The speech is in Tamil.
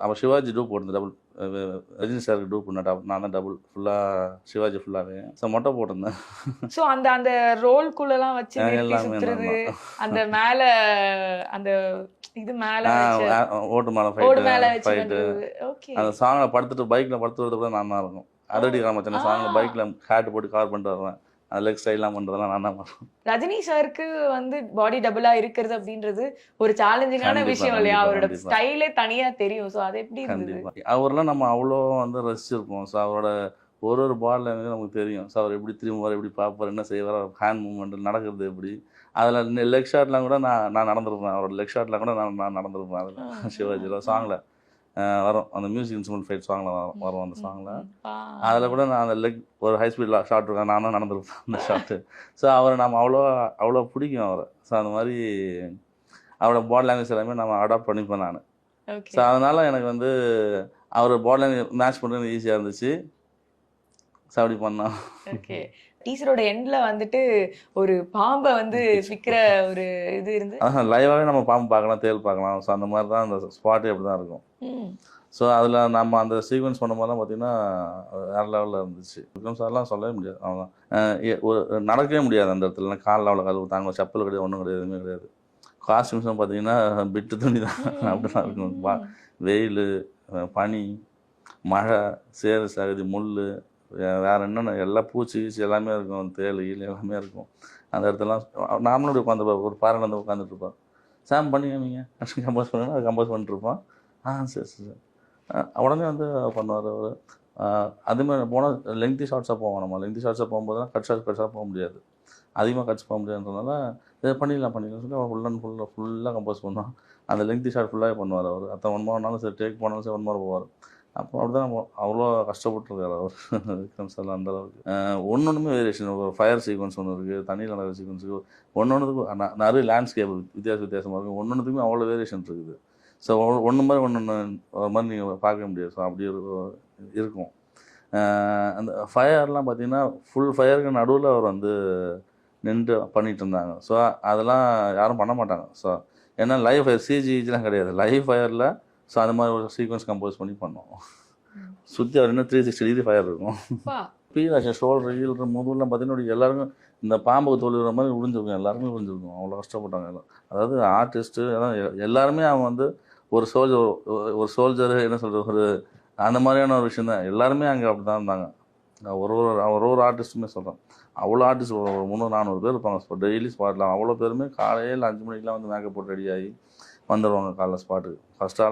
அவள் சிவாஜி டூப் போட்டிருந்தேன் டபுள். ரஜினி சாருக்கு டூப் பண்ண நான் தான் டபுள் ஃபுல்லாக சிவாஜி ஃபுல்லாகவே. ஸோ மொட்டை போட்டிருந்தேன். ஸோ அந்த அந்த ரோல்குள்ளலாம் வச்சு எல்லாமே சுற்றுறது, அந்த மேலே அந்த இது மேலே ஓட்டு மேலே ஃபைட்டு. அந்த சாங்கில் படுத்துட்டு பைக்கில் படுத்து வரது கூட நான் தான் இருக்கும். அரடி காமச்சன சாங்கில் பைக்கில் ஹேட் போட்டு கவர் பண்ணிட்டு வருவேன். அந்த லெக் ஸ்டைல்லாம் பண்ணுறதெல்லாம் நான் தான் பண்ணுவேன். ரஜினி சாருக்கு வந்து பாடி டபுளா இருக்கிறது அப்படின்றது ஒரு சேலஞ்சிங்கான விஷயம் இல்லையா? அவரோட ஸ்டைலே தனியா தெரியும். ஸோ அது எப்படி இருந்தது? அவரெல்லாம் நம்ம அவ்வளோ வந்து ரசிச்சிருப்போம். ஸோ அவரோட ஒரு பால் லாங்குவேஜ் நமக்கு தெரியும். ஸோ அவர் எப்படி திரும்புவார், எப்படி பார்ப்பார், என்ன செய்வார், ஹேண்ட் மூவ்மெண்ட் நடக்கிறது எப்படி. அதில் லெக் ஷாட்லாம் கூட நான் நடந்திருப்பேன். அவரோட லெக் ஷாட்லாம் கூட நான் நடந்திருப்பேன். அதில் சிவாஜியில் சாங்கில் வரும், அந்த மியூசிக் இன்ஸ்ட்ருமெண்ட் ஃபைட் சாங்கில் வரும். அந்த சாங்கில் அதில் கூட நான் அந்த லெக் ஒரு ஹை ஸ்பீட் ஷாட் இருக்கேன், நான் தான் நடந்திருப்பேன் அந்த ஷாட்டு. ஸோ அவரை நம்ம அவ்வளோ பிடிக்கும் அவரை. ஸோ அந்த மாதிரி அவரோட பாடி லாங்குவேஜ் எல்லாமே நம்ம அடாப்ட் பண்ணிப்பேன் நான். ஸோ அதனால் எனக்கு வந்து அவர் பாடி லாங்குவேஜ் மேட்ச் பண்ணுறது ஈஸியாக இருந்துச்சு. ஸோ அப்படி பண்ணோம். ஓகே. டீசரோட எண்ட்ல வந்துட்டு ஒரு பாம்பை வந்து விற்கிற ஒரு இது இருந்து லைவாகவே நம்ம பாம்பு பார்க்கலாம், தேல் பார்க்கலாம். ஸோ அந்த மாதிரி தான் அந்த ஸ்பாட்டே அப்படி தான் இருக்கும். ஸோ அதில் நம்ம அந்த சீக்வன்ஸ் பண்ணும்போது தான் பார்த்தீங்கன்னா வேறு லெவலில் இருந்துச்சு. விக்ரம் சார்லாம் சொல்லவே முடியாது. அவங்க நடக்கவே முடியாது அந்த இடத்துல. காலில் அவ்வளோ கழுவு தாங்க, செப்பல் கிடையாது, ஒன்றும் கிடையாது, எதுவுமே கிடையாது. காஸ்டியூம்ஸும் பார்த்தீங்கன்னா பிட்டு துணி தான் அப்படி தான் இருக்கும். வெயில், பனி, மழை, சேறு சகதி, முள், வேறு என்னென்ன எல்லா பூச்சி கீச்சி எல்லாமே இருக்கும். தேல் ஈல் எல்லாமே இருக்கும். அந்த இடத்துலாம் நார்மலாக உட்காந்துருப்பா, ஒரு பாறையில் வந்து உட்காந்துட்ருப்பான். சாம் பண்ணிக்காமீங்க கம்போஸ் பண்ணுங்க, அது கம்போஸ் பண்ணிட்டுருப்பான். சரி சரி உடனே வந்து பண்ணுவார் அவர். அதுமாதிரி போனால் லெங்க்தி ஷார்ட்ஸாக போவோம். நம்ம லெங்க்தி ஷார்ட்ஸாக போகும்போதுலாம் கட்ஸாக போக முடியாது, அதிகமாக கட்ஸ் போக முடியாதுன்றதுனால இதை பண்ணிடலாம் சொல்லி அவர் ஃபுல்லாக கம்போஸ் பண்ணுவான். அந்த லெங்க்தி ஷார்ட் ஃபுல்லாகவே பண்ணுவார் அவர். அத்தனை 1 மணி சரி டேக் போனாலும் சரி 1 மணி போவார். அப்போ அப்படி தான் நம்ம அவ்வளோ கஷ்டப்பட்டுருக்காரு அவர் விக்ரம் சார் அந்தளவுக்கு. ஒன்றுமே வேரியேஷன். ஒரு ஃபயர் சீக்வன்ஸ் ஒன்று இருக்குது, தண்ணியில் நடக்கிற சீக்வன்ஸுக்கு ஒன்றுக்கும் நிறைய லேண்ட்ஸ்கேப் வித்தியாசமாக இருக்கும். ஒன்றுத்துக்குமே அவ்வளோ வேரியேஷன் இருக்குது. ஸோ ஒன்று மாதிரி ஒன்று ஒரு மாதிரி நீங்கள் பார்க்க முடியாது. ஸோ அப்படி இருக்கும். அந்த ஃபயர்லாம் பார்த்தீங்கன்னா ஃபுல் ஃபயருக்கு நடுவில் அவர் வந்து நின்று பண்ணிகிட்டு இருந்தாங்க. ஸோ அதெல்லாம் யாரும் பண்ண மாட்டாங்க. ஸோ ஏன்னா லைவ் ஃபயர் சிஜிலாம் கிடையாது, லைவ் ஃபயரில். ஸோ அது மாதிரி ஒரு சீக்வன்ஸ் கம்போஸ் பண்ணி பண்ணோம். சுற்றி அவர் இன்னும் 360 டிகிரி ஃபயர் இருக்கும். பீராட்சி ஷோல்டர் ஈல்ற முதுகுலாம் பார்த்தீங்கன்னா எல்லாருக்கும் இந்த பாம்புக்கு தோல்விற மாதிரி விழுந்திருக்கும். எல்லாருமே விழுந்திருக்கும். அவ்வளோ கஷ்டப்பட்டாங்க எல்லாம். அதாவது ஆர்டிஸ்ட்டு எல்லாருமே அவங்க வந்து ஒரு சோல்ஜர் என்ன சொல்கிறது, ஒரு அந்த மாதிரியான ஒரு விஷயம் தான். எல்லாருமே அங்கே அப்படி தான் இருந்தாங்க. ஒரு ஆர்டிஸ்ட்டுமே சொல்கிறேன். அவ்வளோ ஆர்டிஸ்ட் ஒரு 300-400 பேர் இருப்பாங்க டெய்லி ஸ்பாட்டில். அவ்வளோ பேருமே காலையில் 5 மணிக்கெலாம் வந்து மேக்கப் போட்டு ரெடி ஆகி வந்துடுவாங்க காலைல ஸ்பாட்டுக்கு. ஃபஸ்ட்டாலாம்